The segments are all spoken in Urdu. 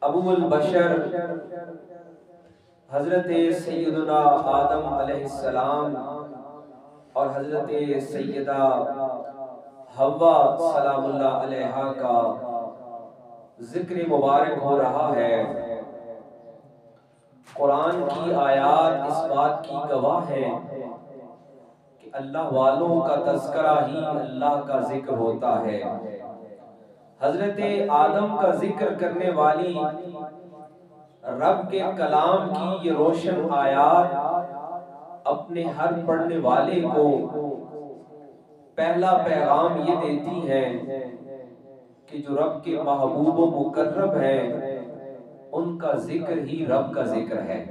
ابو البشر حضرت سیدنا آدم علیہ السلام اور حضرت سیدہ حوا سلام اللہ علیہا کا ذکر مبارک ہو رہا ہے۔ قرآن کی آیات اس بات کی گواہ ہے کہ اللہ والوں کا تذکرہ ہی اللہ کا ذکر ہوتا ہے۔ حضرت آدم کا ذکر کرنے والی رب کے کلام کی یہ روشن آیات اپنے ہر پڑھنے والے کو پہلا پیغام یہ دیتی ہے کہ جو رب کے محبوب و مقرب ہیں ان کا ذکر ہی رب کا ذکر ہے۔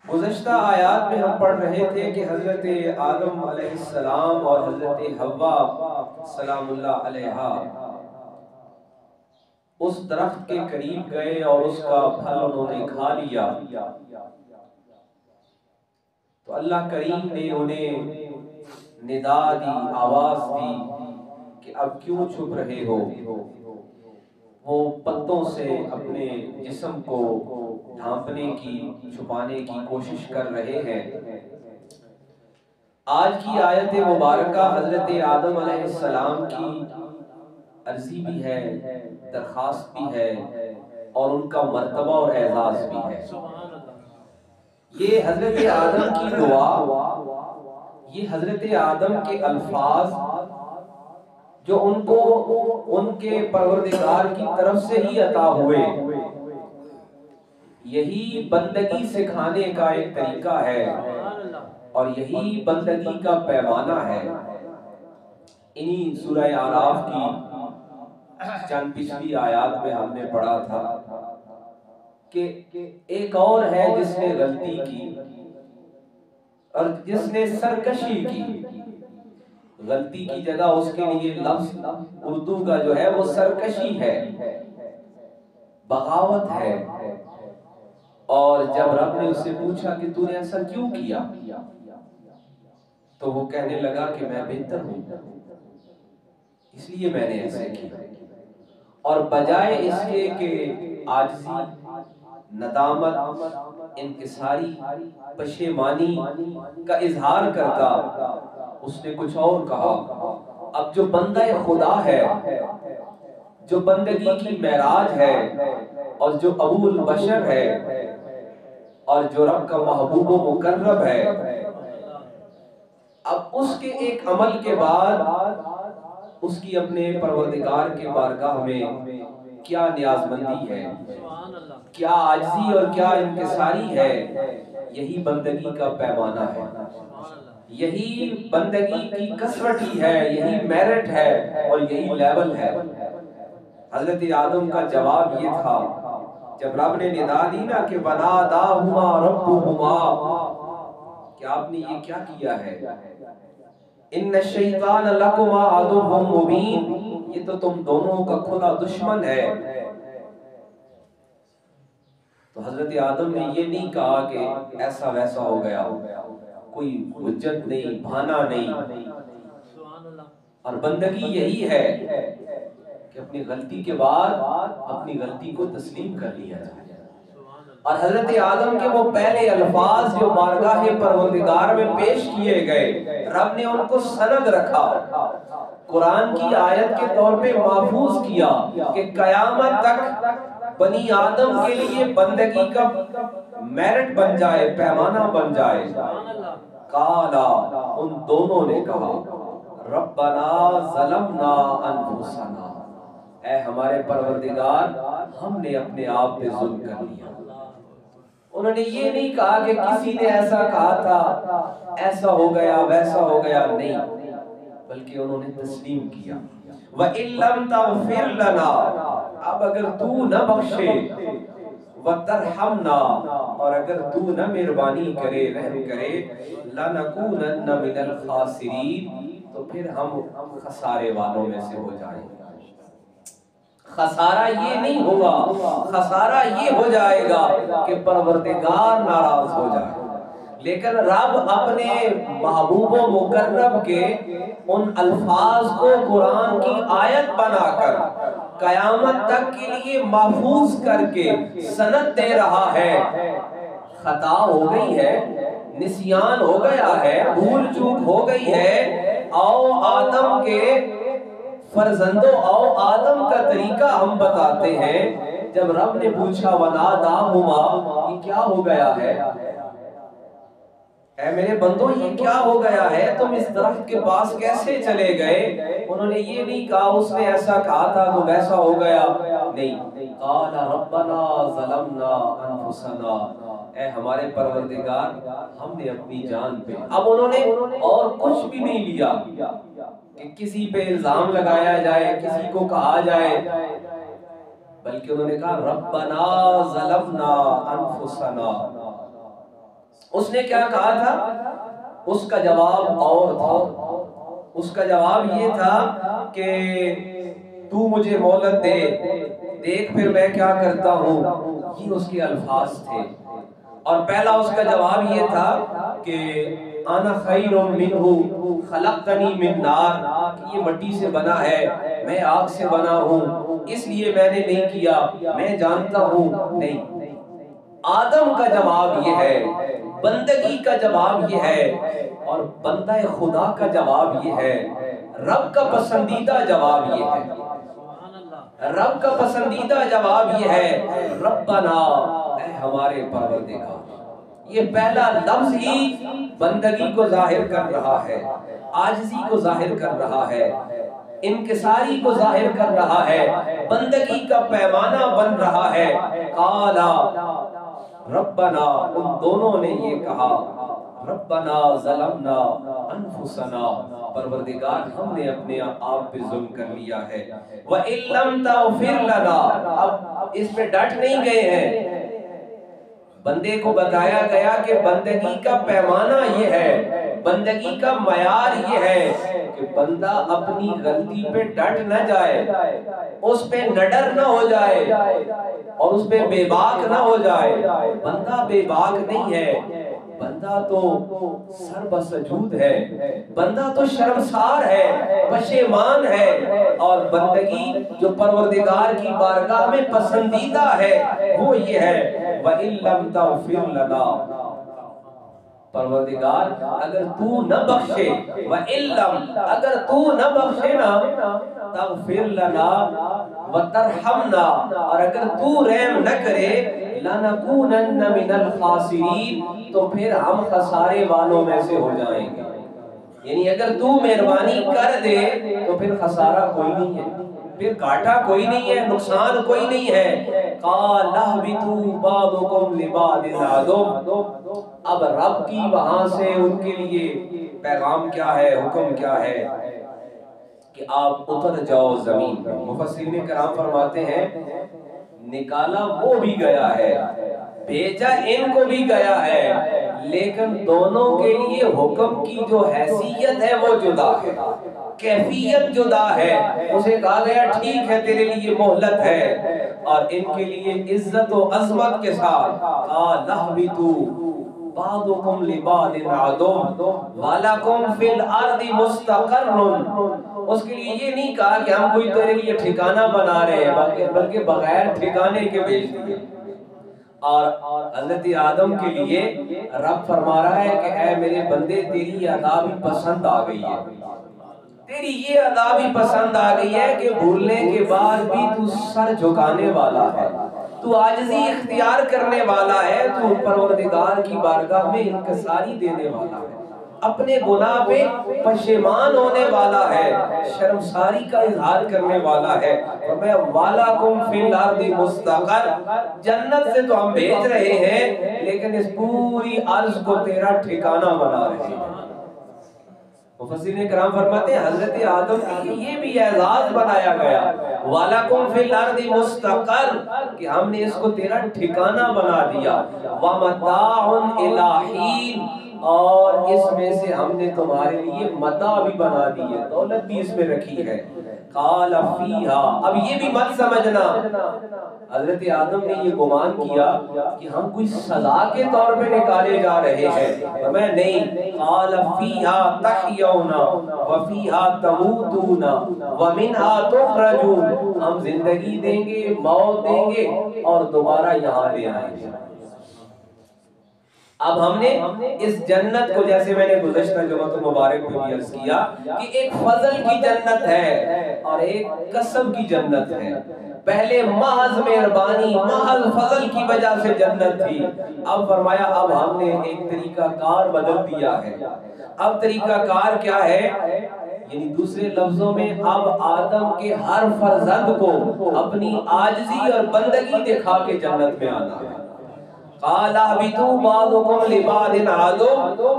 گزشتہ آیات میں ہم پڑھ رہے تھے کہ حضرت آدم علیہ السلام اور حضرت حوا سلام اللہ علیہا اس درخت کے قریب گئے اور اس کا پھل انہوں نے کھا لیا، تو اللہ کریم نے انہیں ندا دی، آواز دی کہ اب کیوں چھپ رہے ہو؟ وہ پتوں سے اپنے جسم کو ڈھانپنے کی، چھپانے کی کوشش کر رہے ہیں۔ آج کی آیت مبارکہ حضرت آدم علیہ السلام کی عرضی بھی ہے، درخواست بھی ہے اور ان کا مرتبہ اور اعزاز بھی ہے۔ یہ حضرت آدم کی دعا، یہ حضرت آدم کے الفاظ جو ان کو ان کے پروردگار کی طرف سے ہی عطا ہوئے، یہی بندگی سکھانے کا ایک طریقہ ہے اور یہی بندگی کا پیمانہ ہے۔ انہی سورہ اعراف کی چند پچھلی آیات میں ہم نے پڑھا تھا کہ ایک اور ہے جس نے غلطی کی اور جس نے سرکشی کی۔ غلطی کی جگہ اس کے لیے لفظ اردو کا جو ہے وہ سرکشی ہے، بغاوت ہے۔ اور جب رب نے اس سے پوچھا کہ تو نے ایسا کیوں کیا، تو وہ کہنے لگا کہ میں بہتر ہوں اس لیے میں نے ایسے کیا، اور بجائے اس کے کہ عاجزی، ندامت، انکساری، پشیمانی کا اظہار کرتا، اس نے کچھ اور کہا۔ اب جو بندہ خدا ہے، جو بندگی کی معراج ہے اور جو ابو البشر ہے اور جو رب کا محبوب و مقرب ہے، اب اس کے ایک عمل کے بعد اس کی اپنے پروردگار کے بارگاہ میں کیا نیاز مندی ہے، کیا عاجزی اور کیا انکساری ہے۔ یہی بندگی کا پیمانہ ہے، یہی بندگی کی کسوٹی ہے، یہی میرٹ ہے اور یہی لیول ہے۔ حضرت آدم کا جواب یہ تھا جب رب نے ندا دی نا کہ وَنَادَاهُمَا رَبُّهُمَا، کہ آپ نے یہ کیا کیا ہے، إِنَّ الشَّيْطَانَ لَكُمَا عَدُوٌّ مُبِينٌ، یہ تو تم دونوں کا کھلا دشمن ہے۔ تو حضرت آدم نے یہ نہیں کہا کہ ایسا ویسا ہو گیا، کوئی حجت نہیں، بہانہ نہیں۔ اور بندگی یہی ہے کہ اپنی غلطی کے بعد اپنی غلطی کو تسلیم کر لیا جائے۔ اور حضرت آدم کے وہ پہلے الفاظ جو بارگاہ پروردگار میں پیش کیے گئے، رب نے ان کو سند رکھا، قرآن کی آیت کے طور پہ محفوظ کیا کہ قیامت تک بنی آدم کے لیے بندگی کا میرٹ بن جائے، پیمانہ بن جائے۔ قالا، ان دونوں نے کہا، ربنا ظلمنا انفسنا، اے ہمارے پروردگار ہم نے اپنے آپ پہ ظلم کر لیا۔ انہوں نے یہ نہیں کہا کہ کسی نے ایسا کہا تھا، ایسا ہو گیا، ویسا ہو گیا، نہیں، بلکہ انہوں نے تسلیم کیا۔ وَإِن لَّمْ تَغْفِرْ لَنَا، اب اگر تو نہ بخشے، وَتَرْحَمْنَا، اور اگر تو نہ مہربانی کرے، رحم کرے، لَنَكُونَنَّ مِنَ الْخَاسِرِينَ، تو پھر ہم خسارے والوں میں سے ہو جائیں گے۔ خسارہ یہ نہیں ہوگا، خسارہ یہ ہو جائے گا کہ پروردگار ناراض ہو جائے۔ لیکن رب اپنے محبوب و مقرب کے ان الفاظ کو قرآن کی آیت بنا کر قیامت تک کے لیے محفوظ کر کے سند دے رہا ہے۔ خطا ہو گئی ہے، نسیان ہو گیا ہے، بھول چوک ہو گئی ہے، آؤ آدم کے فرزندوں، آؤ آدم کا طریقہ ہم بتاتے ہیں۔ جب رب نے پوچھا وَنَادَاهُمَا، یہ کیا ہو گیا ہے؟ اے میرے بندوں یہ کیا ہو گیا ہے؟ تم اس درخت کے پاس کیسے چلے گئے؟ انہوں نے یہ نہیں کہا اس نے ایسا کہا تھا تو ویسا ہو گیا، نہیں، قال ربنا ظلمنا انفسنا، اے ہمارے پروردگار ہم نے اپنی جان پہ، اب انہوں نے اور کچھ بھی نہیں لیا کہ کسی پہ الزام لگایا جائے، کسی کو کہا جائے، بلکہ انہوں نے کہا ربنا ظلمنا انفسنا۔ اس نے کیا کہا تھا؟ اس کا جواب اور تھا، اس کا جواب یہ تھا کہ تو مجھے مہلت دے، دیکھ پھر میں کیا کرتا ہوں، یہ اس کے الفاظ تھے۔ اور پہلا اس کا جواب یہ تھا کہ انا خیر منہ خلقتنی من نار، کہ یہ مٹی سے بنا ہے، میں آگ سے بنا ہوں، اس لیے میں نے نہیں کیا، میں جانتا ہوں نہیں۔ آدم کا جواب یہ ہے، بندگی کا جواب یہ ہے، اور بندہ خدا کا جواب یہ ہے، رب کا پسندیدہ جواب یہ ہے، رب کا پسندیدہ جواب یہ ہے ربنا، اے ہمارے پروردگار۔ یہ پہلا لفظ ہی بندگی کو ظاہر کر رہا ہے، عاجزی کو ظاہر کر رہا ہے، انکساری کو ظاہر کر رہا ہے، بندگی کا پیمانہ بن رہا ہے۔ قالا ربنا، ان دونوں نے یہ کہا ربنا ظلمنا انفسنا، پروردگار ہم نے اپنے آپ پہ ظلم کر لیا ہے، وَإِن لَمْ تَغْفِرْ لَنَا، اب اس پہ ڈٹ نہیں گئے ہیں، بندے کو بتایا گیا کہ بندگی کا پیمانہ یہ ہے، بندگی کا معیار یہ ہے کہ بندہ اپنی غلطی پہ ڈٹ نہ جائے، اس پہ نڈر نہ ہو جائے اور اس پہ بے باک نہ ہو جائے۔ بندہ بے باک نہیں ہے، بندہ تو سر بسجود ہے، بندہ تو شرمسار ہے، پشیمان ہے، اور بندگی جو پروردگار کی بارگاہ میں پسندیدہ ہے وہ یہ ہے وَإِن لَمْ تَغْفِرْ لَنَا، پروردگار اگر تو نہ بخشے، وَإِن لَمْ، اگر تو نہ بخشے نا، تَغْفِرْ لَنَا وَتَرْحَمْنَا، اور اگر تو رحم نہ کرے، لَنَكُونَنَّ مِنَ الْخَاسِرِينَ، تو پھر ہم خسارے والوں میں سے ہو جائیں گے۔ یعنی اگر تو مہربانی کر دے تو پھر خسارہ کوئی نہیں ہے، پھر گھاٹا کوئی نہیں ہے، نقصان کوئی نہیں ہے۔ قَالَ اهْبِطُوا بَعْضُكُمْ لِبَعْضٍ عَدُوٌّ، اب رب کی وہاں سے ان کے لیے پیغام کیا ہے، حکم کیا ہے کہ آپ اتر جاؤ زمین پر۔ مفسرین کرام فرماتے ہیں نکالا وہ بھی گیا ہے، بھیجا ان کو بھی گیا ہے، لیکن دونوں کے لیے حکم کی جو حیثیت ہے وہ جدا ہے، کیفیت جدا ہے۔ اسے کہا گیا ٹھیک ہے تیرے لیے مہلت ہے، اور ان کے لیے عزت و عظمت کے ساتھ قَالَ اهْبِطُوا بَعْضُكُمْ لِبَعْضٍ عَدُوٌّ وَلَكُمْ فِي الْأَرْضِ مُسْتَقَرٌّ، اس کے لیے یہ نہیں کہا کہ ہم کوئی تیرے لیے ٹھکانہ بنا رہے ہیں، بلکہ بغیر ٹھکانے کے بھیج دیے۔ اور حضرت آدم کے لیے رب فرما رہا ہے کہ اے میرے بندے تیری ادا بھی پسند آ گئی ہے، تیری یہ ادا بھی پسند آ گئی ہے کہ بھولنے کے بعد بھی تو سر جھکانے والا ہے، تو عاجزی اختیار کرنے والا ہے، تو پروردگار کی بارگاہ میں انکساری دینے والا ہے، اپنے گناہ پہ پشیمان ہونے والا ہے، شرمساری کا اظہار کرنے والا ہے۔ فرمایا وَلَكُمْ فِي الْأَرْضِ مُسْتَقَرٌّ، جنت سے تو ہم بھیج رہے ہیں لیکن اس پوری عرض کو تیرا ٹھکانہ بنا رہے ہیں۔ مفسرین کرام فرماتے ہیں حضرت آدم کے لیے یہ بھی اعزاز بنایا گیا، وَلَكُمْ فِي الْأَرْضِ مُسْتَقَرٌّ، کہ ہم نے اس کو تیرا ٹھکانہ بنا دیا، وَمَتَاعٌ إِلَىٰ حِينٍ، اور اس میں سے ہم نے تمہارے لیے متاع بھی بنا دی ہے، دولت بھی اس میں رکھی ہے، قال فیہا، اب یہ بھی مت سمجھنا حضرت آدم نے یہ گمان کیا کہ ہم کوئی سزا کے طور پہ نکالے جا رہے ہیں، میں نہیں، قال فیہا تحیون وفیہا تموتون ومنہا تخرجون، ہم زندگی دیں گے، موت دیں گے اور دوبارہ یہاں لے آئیں گے۔ اب ہم نے اس جنت کو، جیسے میں نے گزشتہ جمعہ مبارک میں بھی عرض کیا کہ ایک فضل کی جنت ہے اور ایک کسب کی جنت ہے۔ پہلے محض مہربانی، محض فضل کی وجہ سے جنت تھی، اب فرمایا اب ہم نے ایک طریقہ کار بدل دیا ہے۔ اب طریقہ کار کیا ہے؟ یعنی دوسرے لفظوں میں اب آدم کے ہر فرزند کو اپنی عاجزی اور بندگی دکھا کے جنت میں آنا ہے۔ قال اهبطوا بعضكم لبعض عدو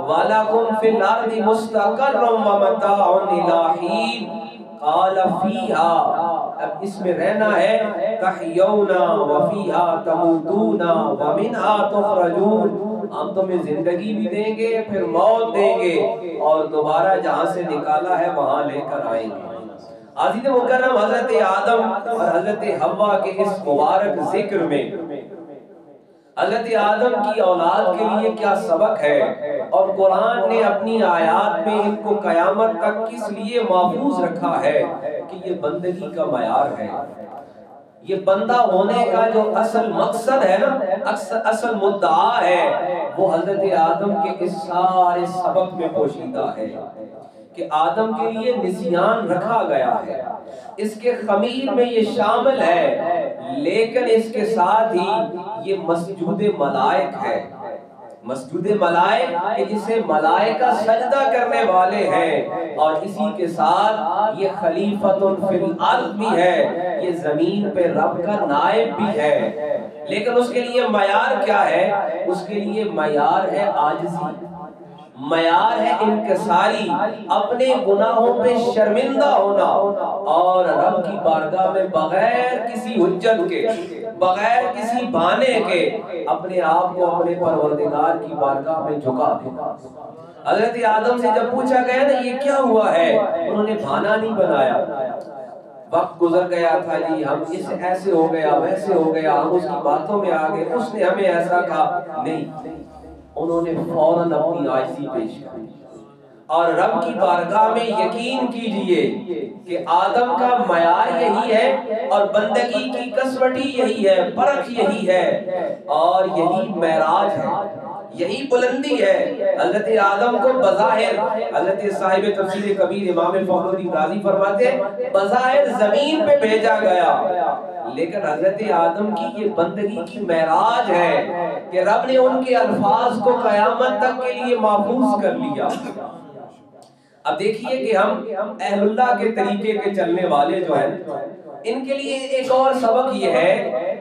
ولكم في الارض مستقر ومتاع الى حين قال فيها، اب اس میں رہنا ہے، تحیون وفیہا تموتون ومنہا تخرجون، ہم تمہیں زندگی بھی دیں گے، پھر موت دیں گے اور دوبارہ جہاں سے نکالا ہے وہاں لے کر آئیں گے۔ عزیز مکرم، حضرت آدم اور حضرت حوا کے اس مبارک ذکر میں حضرت آدم کی اولاد کے لیے کیا سبق ہے، اور قرآن نے اپنی آیات میں ان کو قیامت تک کس لیے محفوظ رکھا ہے کہ یہ بندگی کا معیار ہے۔ یہ بندہ ہونے کا جو اصل مقصد ہے نا، اصل مدعا ہے، وہ حضرت آدم کے اس سارے سبق میں پوشیدہ ہے کہ آدم کے لیے نسیان رکھا گیا ہے، اس کے خمیر میں یہ شامل ہے، لیکن اس کے ساتھ ہی یہ مسجود ملائک ہے۔ مسجود ملائک کہ جسے ملائکہ سجدہ کرنے والے ہیں، اور اسی کے ساتھ یہ خلیفۃ فی الارض بھی ہے، یہ زمین پہ رب کا نائب بھی ہے۔ لیکن اس کے لیے معیار کیا ہے؟ اس کے لیے معیار ہے عاجزی، معیار ہے انکساری، اپنے گناہوں پہ شرمندہ ہونا، اور رب کی بارگاہ میں بغیر کسی حجت کے، بغیر کسی بہانے کے اپنے آپ کو اپنے پروردگار کی بارگاہ میں جھکا دینا۔ حضرت آدم سے جب پوچھا گیا نا یہ کیا ہوا ہے، انہوں نے بہانہ نہیں بنایا، وقت گزر گیا تھا جی، ہم اس ایسے ہو گیا ویسے ہو گیا، ہم اس کی باتوں میں آگے، اس نے ہمیں ایسا کہا، نہیں، انہوں نے فوراً اپنی عاجزی پیش کی۔ اور رب کی بارگاہ میں یقین کیجئے کہ آدم کا معیار یہی ہے، اور بندگی کی کسوٹی یہی ہے، پرکھ یہی ہے، اور یہی معراج ہے، یہی بلندی ہے۔ حضرت آدم کو بظاہر، حضرت صاحب تفسیر کبیر امام فخر الدین رازی فرماتے ہیں، بظاہر زمین پہ بھیجا گیا، لیکن حضرت آدم کی یہ بندگی کی معراج ہے کہ رب نے ان کے الفاظ کو قیامت تک کے لیے محفوظ کر لیا۔ اب دیکھیے کہ ہم اہل اللہ کے طریقے کے چلنے والے جو ہیں، ان کے لیے ایک اور سبق یہ ہے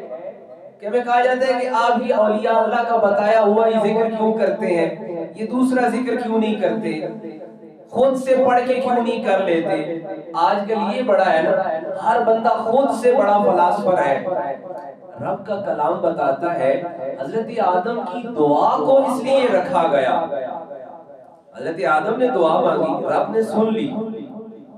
کہ ہمیں کہا جاتا ہے کہ آپ ہی اولیاء اللہ کا بتایا ہوا یہ ذکر کیوں کرتے ہیں، یہ دوسرا ذکر کیوں نہیں کرتے، خود سے پڑھ کے کیوں نہیں کر لیتے۔ آج کل یہ بڑا ہے نا، ہر بندہ خود سے بڑا فلاسفر ہے۔ رب کا کلام بتاتا ہے حضرت آدم کی دعا کو اس لیے رکھا گیا، حضرت آدم نے دعا مانگی، رب نے سن لی،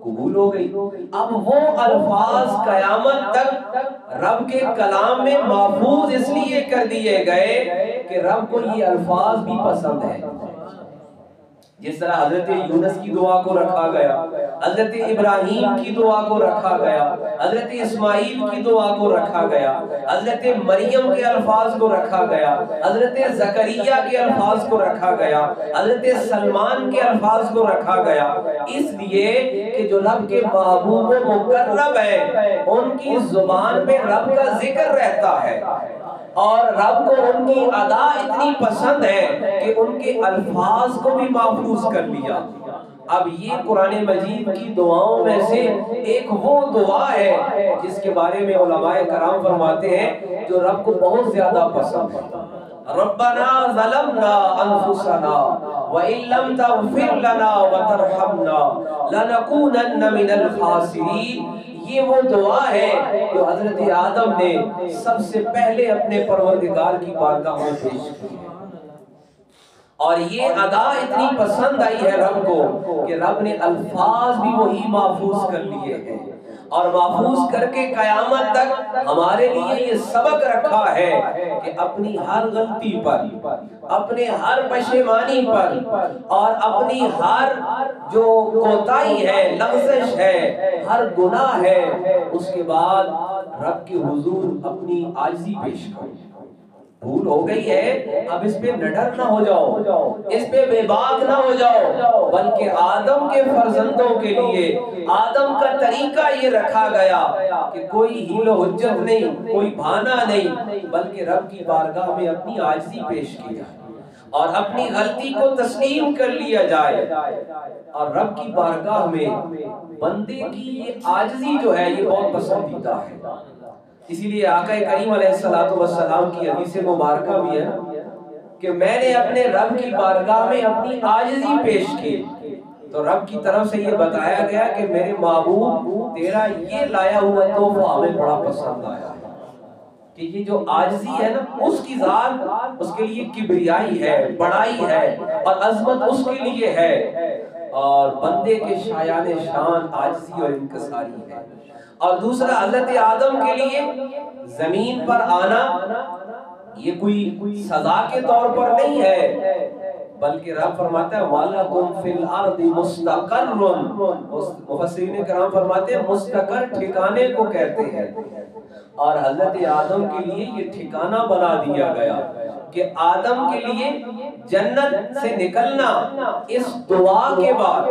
قبول ہو گئی، اب وہ الفاظ قیامت تک رب کے کلام میں محفوظ اس لیے کر دیے گئے کہ رب کو یہ الفاظ بھی پسند ہے۔ جس طرح حضرت یونس کی دعا کو رکھا گیا، حضرت ابراہیم کی دعا کو رکھا گیا، حضرت اسماعیل کی دعا کو رکھا گیا، حضرت مریم کے الفاظ کو رکھا گیا، حضرت زکریا کے الفاظ کو رکھا گیا، حضرت سلمان کے الفاظ کو رکھا گیا، اس لیے کہ جو رب کے محبوب و مقرب ہیں ان کی زبان پہ رب کا ذکر رہتا ہے، اور رب کو ان کی ادا اتنی پسند ہے کہ ان کے الفاظ کو بھی محفوظ کر لیا۔ اب یہ قرآن مجید کی دعاؤں میں سے ایک وہ دعا ہے جس کے بارے میں علماء کرام فرماتے ہیں جو رب کو بہت زیادہ پسند ہے۔ ربنا ظلمنا انفسنا وَإِن لَّمْ تَغْفِرْ لَنَا وَتَرْحَمْنَا لَنَكُونَنَّ مِنَ الْخَاسِرِينَ۔ یہ وہ دعا ہے جو حضرت آدم نے سب سے پہلے اپنے پروردگار کی بارگاہ میں پیش کی، اور یہ ادا اتنی پسند آئی ہے رب کو کہ رب نے الفاظ بھی وہی محفوظ کر لیے ہیں، اور محفوظ کر کے قیامت تک ہمارے لیے یہ سبق رکھا ہے کہ اپنی ہر غلطی پر، اپنے ہر پشیمانی پر اور اپنی ہر جو کوتاہی ہے، لغزش ہے، ہر گناہ ہے، اس کے بعد رب کے حضور اپنی عاجزی پیش کرو۔ بھول ہو گئی ہے، اب اس پہ نڈر نہ ہو جاؤ، اس پہ بے باک نہ ہو جاؤ، بلکہ آدم کے فرزندوں کے لیے آدم کا طریقہ یہ رکھا گیا کہ کوئی حیل و حجت نہیں، کوئی بہانہ نہیں، بلکہ رب کی بارگاہ میں اپنی عاجزی پیش کی جائے اور اپنی غلطی کو تسلیم کر لیا جائے۔ اور رب کی بارگاہ میں بندے کی یہ عاجزی جو ہے یہ بہت پسندیدہ ہے۔ اسی لیے آقا کریم علیہ السلام کی حدیث مبارکہ بھی ہے کہ میں نے اپنے رب کی بارگاہ میں اپنی عاجزی پیش کی تو رب کی طرف سے یہ بتایا گیا کہ میرے محبوب تیرا یہ لایا ہوا تحفہ ہمیں بڑا پسند آیا ہے، کہ یہ جو عاجزی ہے نا اس کی ذات، اس کے لیے کبریائی ہے، بڑائی ہے اور عظمت اس کے لیے ہے، اور بندے کے شایان شان عاجزی اور انکساری ہے۔ اور دوسرا حضرت آدم کے لیے زمین پر آنا یہ کوئی سزا کے طور پر نہیں ہے، بلکہ رب فرماتا ہے وَلَكُمْ فِي الْأَرْضِ مُسْتَقَرٌ، مفسرین کرام فرماتے ہیں مستقر ٹھکانے کو کہتے ہیں، اور حضرت آدم کے لیے یہ ٹھکانہ بنا دیا گیا کہ آدم کے لیے جنت سے نکلنا اس دعا کے بعد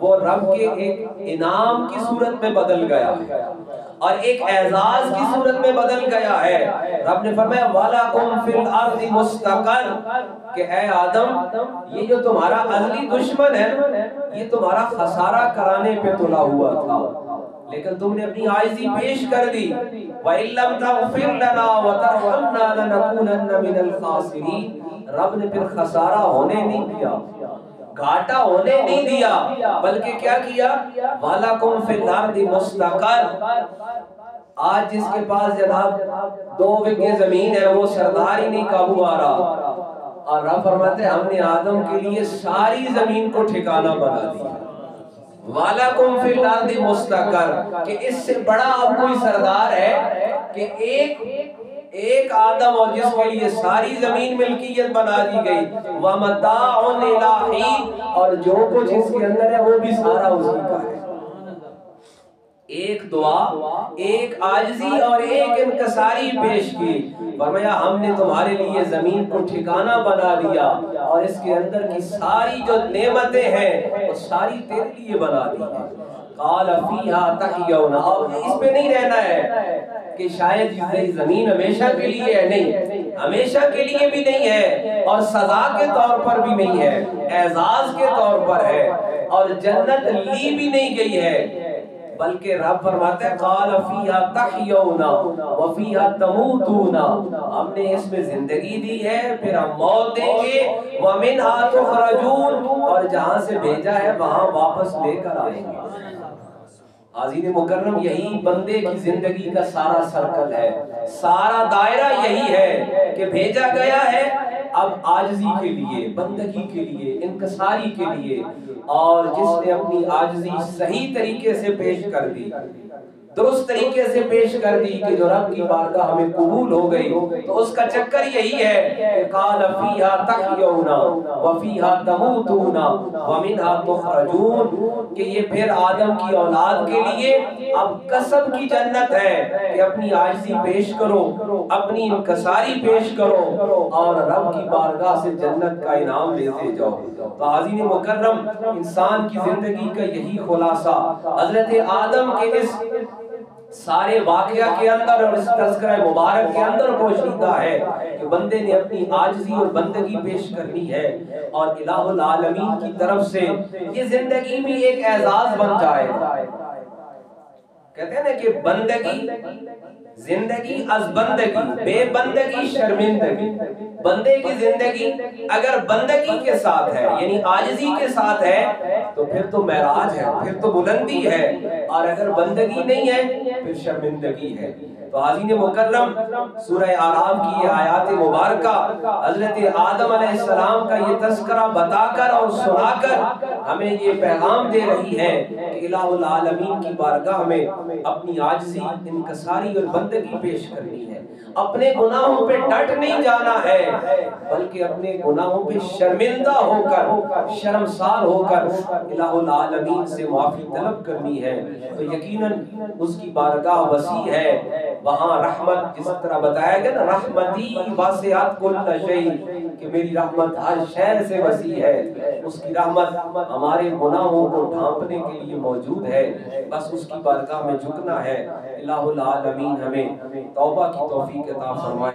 وہ رب کے ایک انعام کی صورت میں بدل گیا ہے اور ایک اعزاز کی صورت میں بدل گیا ہے۔ رب نے فرمایا وَلَكُمْ فِي الْأَرْضِ مُسْتَقَرٌ، کہ اے آدم یہ جو تمہارا ازلی دشمن ہے یہ تمہارا خسارہ کرانے پہ تلا ہوا تھا، لیکن تم نے اپنی عاجزی پیش کر دی۔ وَإِن لَّمْ تَغْفِرْ لَنَا وَتَرْحَمْنَا لَنَكُونَنَّ مِنَ الْخَاسِرِينَ، رب نے پھر خسارہ ہونے نہیں دیا، گھاٹا ہونے نہیں دیا، بلکہ کیا کیا وَلَكُمْ فِي الْأَرْضِ مُسْتَقَرٌ۔ آج جس کے پاس جناب 2 بگھے زمین ہے وہ سردار ہی نہیں قابو آ رہا، اور رب فرماتے ہیں ہم نے آدم کے لیے ساری زمین کو ٹھکانہ بنا دیا۔ وَلَكُمْ فِي الْأَرْضِ مُسْتَقَرٌ، کہ اس سے بڑا اب کوئی سردار ہے کہ ایک آدم اور جس کے لیے ساری زمین ملکیت بنا دی گئی، وَمَتَاعٌ إِلَىٰ حِينٍ، اور جو کچھ اس کے اندر ہے وہ بھی سارا اسی کا ہے۔ ایک دعا، ایک عاجزی اور ایک انکساری پیش کی، فرمایا ہم نے تمہارے لیے زمین کو ٹھکانہ بنا دیا اور اس کے اندر کی ساری جو نعمتیں ہیں وہ ساری تیرے لیے بنا دی ہیں۔ قال فیہا تحیون، اب اس پہ نہیں رہنا ہے کہ شاید یہ زمین ہمیشہ کے لیے ہے، نہیں، ہمیشہ کے لیے بھی نہیں ہے اور سزا کے طور پر بھی نہیں ہے، اعزاز کے طور پر ہے، اور جنت لی بھی نہیں گئی ہے، بلکہ رب فرماتا ہے قال فیہا تحیون وفیہا تموتون، ہم نے اس میں زندگی دی ہے پھر ہم موت دیں گے، ومنہا تخرجون، اور جہاں سے بھیجا ہے وہاں واپس لے کر آئیں گے۔ حاضرین مکرم، یہی بندے کی زندگی کا سارا سرکل ہے، سارا دائرہ یہی ہے کہ بھیجا گیا ہے اب عاجزی کے لیے، بندگی کے لیے، انکساری کے لیے، اور جس نے اپنی عاجزی صحیح طریقے سے پیش کر دی، درست طریقے سے پیش کر دی کہ جو رب کی بارگاہ ہمیں قبول ہو گئی، تو اس کا چکر یہی ہے کہ قال فیہا تحیون وفیہا تموتون ومنہا تخرجون، کہ یہ پھر آدم کی اولاد کے لیے اب قسم کی جنت ہے کہ اپنی عاجزی پیش کرو، اپنی انکساری پیش کرو اور رب کی بارگاہ سے جنت کا انعام لیتے جاؤ۔ تو حاضرین مکرم، انسان کی زندگی کا یہی خلاصہ حضرت آدم کے اس سارے واقعہ کے اندر اور اس تذکرہ مبارک کے اندر پوشیدہ ہے کہ بندے نے اپنی عاجزی اور بندگی پیش کرنی ہے، اور الہ العالمین کی طرف سے یہ زندگی بھی ایک اعزاز بن جائے۔ کہتے ہیں نا کہ بندگی زندگی از بندگی، بے بندگی شرمندگی۔ بندے کی زندگی اگر بندگی کے ساتھ ہے یعنی عاجزی کے ساتھ ہے تو پھر تو معراج ہے، پھر تو بلندی ہے، اور اگر بندگی نہیں ہے پھر شرمندگی ہے۔ تو حاضرین مکرم، سورہ اعراف کی یہ آیات مبارکہ حضرت آدم علیہ السلام کا یہ تذکرہ بتا کر اور سنا کر ہمیں یہ پیغام دے رہی ہے کہ الہ العالمین کی بارگاہ میں اپنی عاجزی، انکساری اور بندگی پیش کرنی ہے. اپنے گناہوں پہ ڈٹ نہیں جانا ہے بلکہ اپنے گناہوں پہ شرمندہ ہو کر، شرمسار ہو کر الہ العالمین سے معافی طلب کرنی ہے. تو یقیناً اس کی بارگاہ وسیع ہے، وہاں رحمت، جس طرح بتایا گیا نا، رحمتی واسعت کل شیء، کہ میری رحمت ہر شے سے وسیع ہے. اس کی رحمت ہمارے گناہوں کو ڈھانپنے کے لیے موجود ہے. بس اس کی بارگاہ میں جھکنا ہے. الہ العالمین ہمیں توبہ کی توفیق عطا فرمائے.